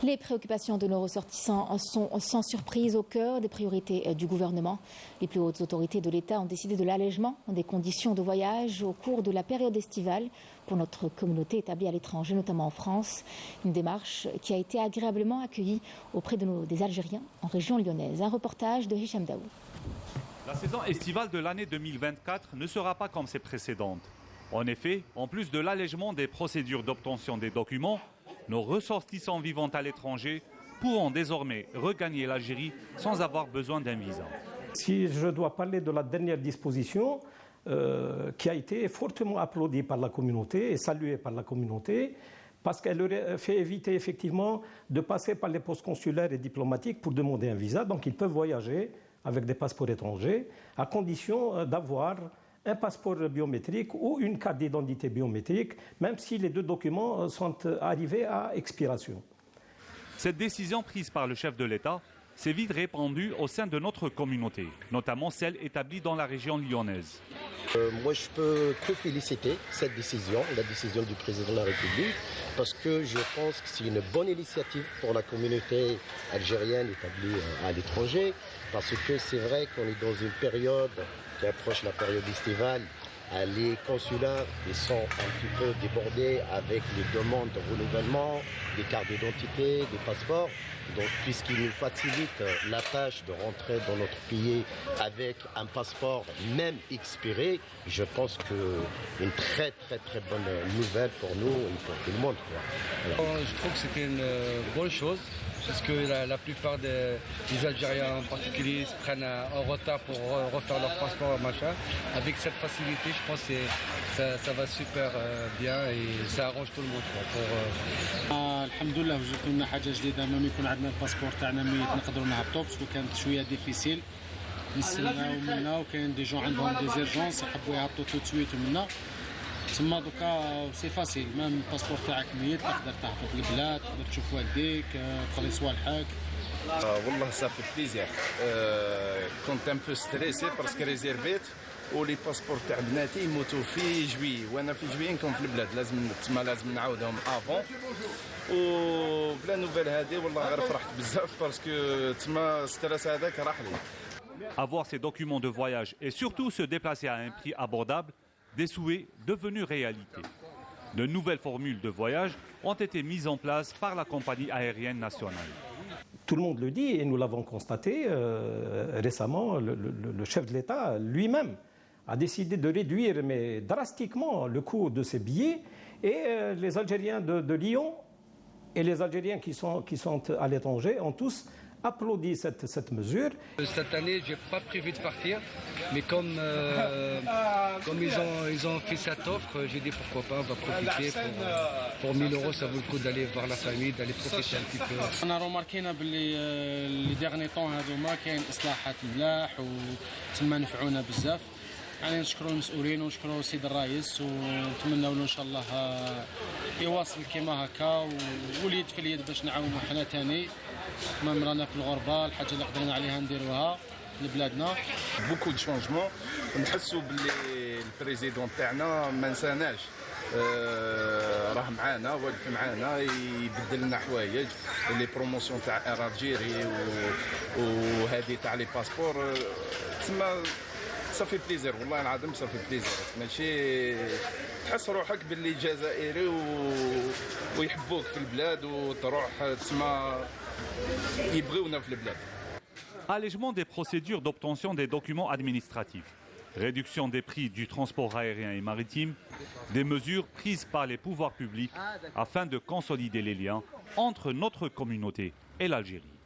Les préoccupations de nos ressortissants sont sans surprise au cœur des priorités du gouvernement. Les plus hautes autorités de l'État ont décidé de l'allègement des conditions de voyage au cours de la période estivale pour notre communauté établie à l'étranger, notamment en France. Une démarche qui a été agréablement accueillie auprès des Algériens en région lyonnaise. Un reportage de Hicham Daou. La saison estivale de l'année 2024 ne sera pas comme ses précédentes. En effet, en plus de l'allègement des procédures d'obtention des documents, nos ressortissants vivant à l'étranger pourront désormais regagner l'Algérie sans avoir besoin d'un visa. Si je dois parler de la dernière disposition qui a été fortement applaudie par la communauté et saluée par la communauté, parce qu'elle aurait fait éviter effectivement de passer par les postes consulaires et diplomatiques pour demander un visa. Donc ils peuvent voyager avec des passeports étrangers à condition d'avoir un passeport biométrique ou une carte d'identité biométrique, même si les deux documents sont arrivés à expiration. Cette décision prise par le chef de l'État s'est vite répandue au sein de notre communauté, notamment celle établie dans la région lyonnaise. Moi, je peux que féliciter cette décision, la décision du président de la République, parce que je pense que c'est une bonne initiative pour la communauté algérienne établie à l'étranger, parce que c'est vrai qu'on est dans une période qui approche la période estivale. Les consulats ils sont un petit peu débordés avec les demandes de renouvellement, des cartes d'identité, des passeports. Donc, puisqu'ils nous facilitent la tâche de rentrer dans notre pays avec un passeport même expiré, je pense que une très bonne nouvelle pour nous et pour tout le monde. Je trouve que c'était une bonne chose, parce que la plupart des Algériens en particulier se prennent en retard pour refaire leur passeport, machin. Avec cette facilité, je pense que ça va super bien et ça arrange tout le monde. الحمد لله وجدت لنا حاجه جديده انهم يكون عندنا الباسبور تاعنا ميت نقدروا نهبطوا باسكو كانت شويه ديفيسيل نستناو منا وكاين دي جون عندهم دي زيرجونس يحبوا يهبطوا تو سويت منا تما دوكا سي فاسيل ميم الباسبور تاعك ميت تقدر تهبط البلاد تقدر تشوف والديك تقضي صوالحك. والله صافي بليزير كنت ان بو ستريسي باسكو ريزيرفيت ولي باسبور تاع بناتي يموتوا في جوي وانا في جوي نكون في البلاد لازم نعاودهم افون وبلا نوفيل هذه والله غير فرحت بزاف باسكو تما ستريس هذاك راح لي. Avoir ces documents de voyage et surtout se déplacer à un prix abordable, des souhaits devenus réalité. De nouvelles formules de voyage ont été mises en place par la compagnie aérienne nationale. Tout le monde le dit et nous l'avons constaté récemment, le chef de l'État lui-même a décidé de réduire mais drastiquement le coût de ces billets et les Algériens de Lyon et les Algériens qui sont à l'étranger ont tous applaudi cette mesure. Cette année, je n'ai pas prévu de partir, mais comme ils ont fait cette offre, j'ai dit pourquoi pas, on va profiter. Pour 1000 €, ça vaut le coup d'aller voir la famille, d'aller profiter un petit peu. انا روماركينا باللي لي ديرني طون هذوما كاين اصلاحات ملاح وتما نفعونا بزاف. يعني نشكروا المسؤولين ونشكروا السيد الرئيس ونتمنوا له ان شاء الله يواصل كيما هكا واليد في اليد باش نعاونوا حنا ثاني ما رانا في الغربه الحاجه اللي قدرنا عليها نديروها لبلادنا. بوكو دو شونجمون نحسوا باللي البريزيدون تاعنا ما نساناش راه معانا واقف معانا يبدل لنا حوايج لي بروموسيون تاع اير الجيري وهذه تاع لي باسبور تسمى صافي بليزير والله العظيم صافي بليزير ماشي تحس روحك باللي جزائري ويحبوك في البلاد وتروح تسمى يبغيونا في البلاد. Allègement des procédures d'obtention des documents administratifs, réduction des prix du transport aérien et maritime, des mesures prises par les pouvoirs publics afin de consolider les liens entre notre communauté et l'Algérie.